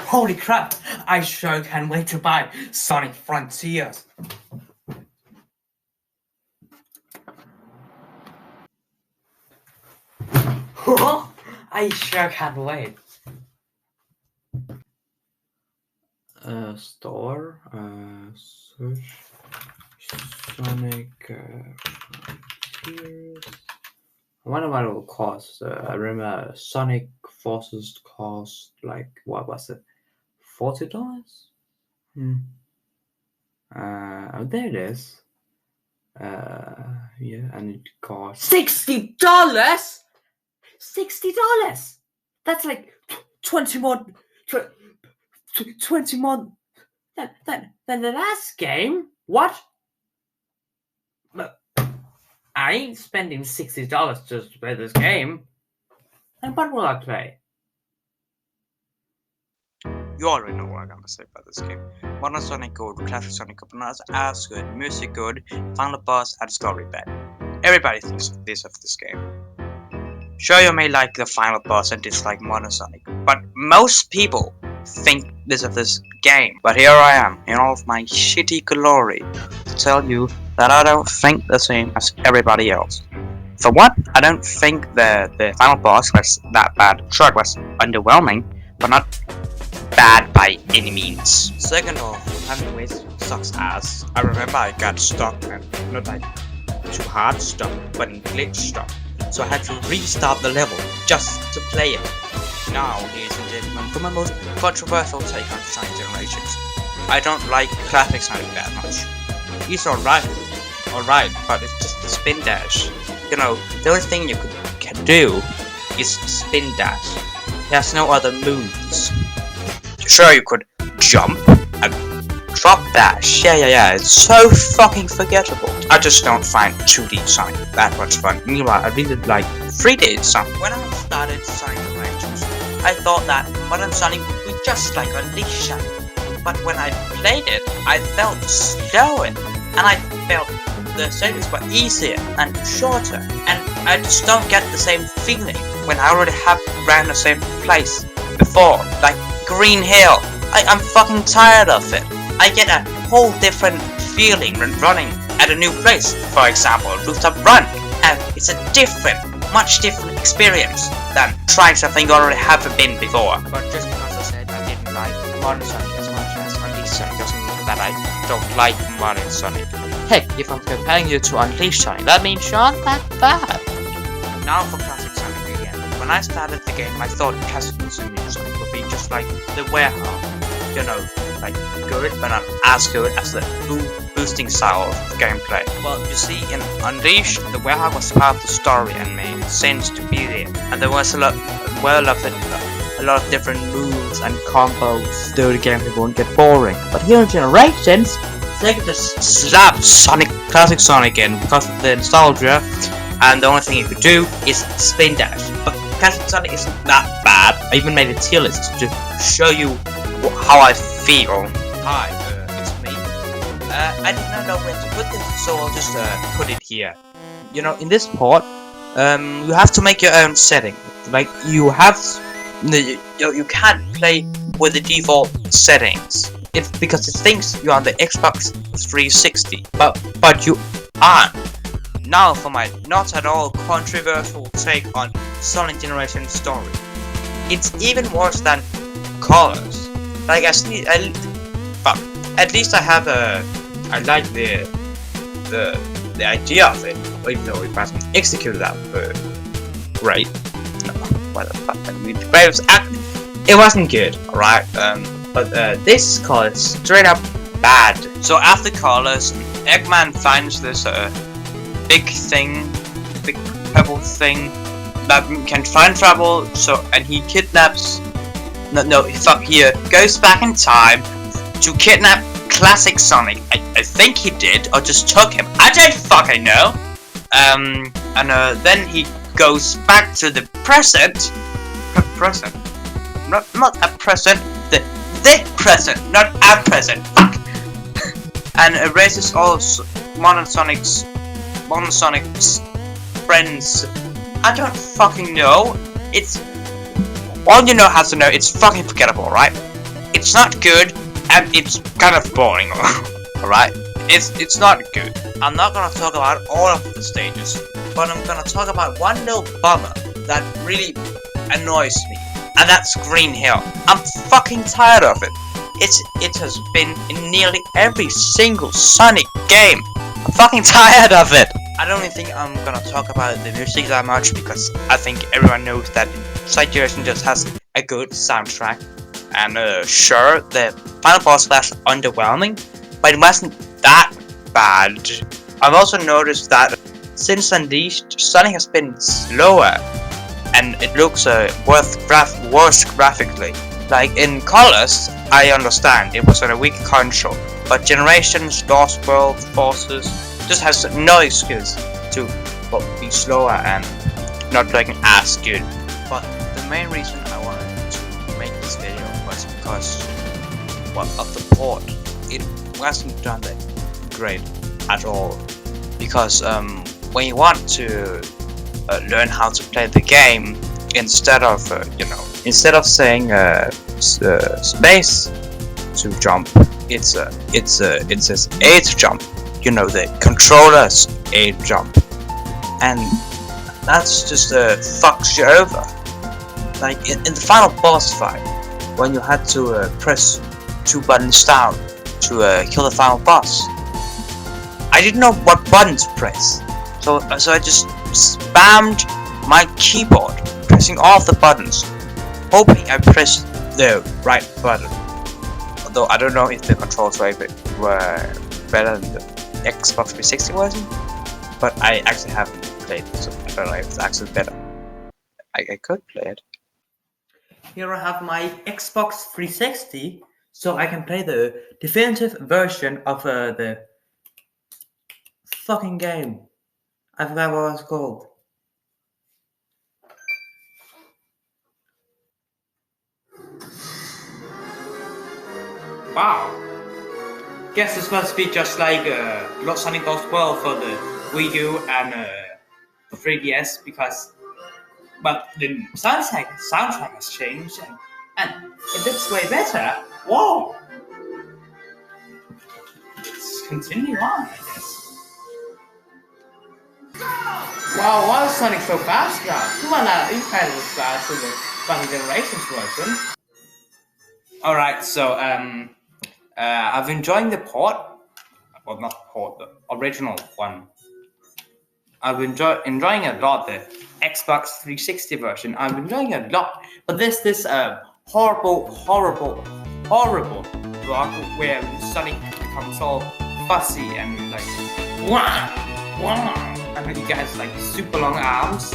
Holy crap! I sure can't wait to buy Sonic Frontiers. I sure can't wait. Store, search Sonic Frontiers. I wonder what it will cost. I remember Sonic Forces cost like, what was it? $40? There it is. Yeah, and it cost $60. $60. That's like 20 more. 20 more than the last game. What? But I ain't spending $60 just to play this game. And what will I play? You already know what I'm gonna say about this game. Modern Sonic good, classic Sonic good, not as good, music good, final boss and story bad. Everybody thinks of this game. Sure, you may like the final boss and dislike Modern Sonic, but most people think this of this game. But here I am, in all of my shitty glory, to tell you that I don't think the same as everybody else. For one, I don't think the final boss was that bad. Sure, it was underwhelming, but not bad by any means. Second off, having ways sucks ass. I remember I got stuck, and not like too hard stuck, but in glitch stuck. So I had to restart the level just to play it. Now, ladies and gentlemen, for my most controversial take on Sonic Generations. I don't like classic Sonic that much. He's alright, but it's just the spin dash. You know, the only thing you can do is spin dash. There's no other moves. Sure, you could jump and drop dash. Yeah, it's so fucking forgettable. I just don't find 2D Sonic that much fun. Meanwhile, I really like 3D Sonic. When I started Sonic Generations, I thought that Modern Sonic would be just like Unleashed Sonic. But when I played it, I felt slower, and I felt the stages were easier and shorter, and I just don't get the same feeling when I already have ran the same place before, like Green Hill. I'm fucking tired of it. I get a whole different feeling when running at a new place. For example, Rooftop Run, and it's a much different experience than trying something you already have been before. But just because I said I didn't like Modern Sonic as much as Unleashed Sonic doesn't mean that I don't like Modern Sonic. Heck, if I'm comparing you to Unleashed Sonic, that means you're not that bad. Now for classic Sonic again. When I started the game, I thought classic Sonic would be just like the Warehouse. You know, like good, but not as good as the boosting style of gameplay. Well, you see, in Unleashed, the Warehouse was part of the story and made sense to be there, and there was a lot of different moves and combos. Though the gameplay won't get boring. But here in Generations, Sega just slapped classic Sonic in because of the nostalgia, and the only thing you could do is spin dash. But classic Sonic isn't that bad. I even made a tier list to show you how I feel. Hi, it's me. I did not know where to put this, so I'll just put it here. You know, in this port, you have to make your own setting. Like you can't play with the default settings. It's because it thinks you're on the Xbox 360, but you aren't. Now for my not at all controversial take on Sonic Generation story. It's even worse than colors. Like but at least I have I like the idea of it, even though it wasn't executed that great. No, what the fuck? It wasn't good, alright. But this color is straight up bad. So after colors, Eggman finds this big purple thing that can time travel. And he kidnaps. He goes back in time to kidnap classic Sonic. I think he did, or just took him. I don't fucking know. Then he goes back to the present. Not a present. The present, not a present. Fuck. And erases all Modern Sonic's friends. I don't fucking know. It's all you know has to know. It's fucking forgettable, right? It's not good, and it's kind of boring. Alright? It's not good. I'm not gonna talk about all of the stages, but I'm gonna talk about one little bummer that really annoys me, and that's Green Hill. I'm fucking tired of it. It has been in nearly every single Sonic game. I'm fucking tired of it. I don't even think I'm gonna talk about the music that much because I think everyone knows that Sonic Generation just has a good soundtrack. And sure, the final boss was underwhelming, but it wasn't that bad. I've also noticed that since Unleashed, Sonic has been slower, and it looks worse graphically. Like in Colors, I understand it was on a weak console, but Generations, Lost World, Forces just has no excuse to be slower and not looking as good. But the main reason I wanted to make this video was because of the port. It wasn't done that great at all. Because when you want to learn how to play the game, instead of saying space to jump, it says A to jump. You know, the controller's A to jump, and that's just fucks you over. Like in the final boss fight, when you had to press 2 buttons down to kill the final boss, I didn't know what button to press, so I just spammed my keyboard, pressing all of the buttons, hoping I pressed the right button. Although I don't know if the controls were better than the Xbox 360 version, but I actually haven't played it, so I don't know if it's actually better. I could play it. Here I have my Xbox 360, so I can play the definitive version of the fucking game. I forgot what it's called. Wow. Guess this must be just like Sonic Lost World for the Wii U and the 3DS, because but the soundtrack has changed and it looks way better. Whoa! Let's continue on, I guess. Wow, why is Sonic so fast now? Come on now, you kind of fast in the Sonic Generations version. Alright, so I've enjoying the port. Well, not port, the original one. I've enjoying a lot the Xbox 360 version. I'm enjoying it a lot, but this horrible block where Sonic becomes all fussy and like wah, wah, and then he has like super long arms.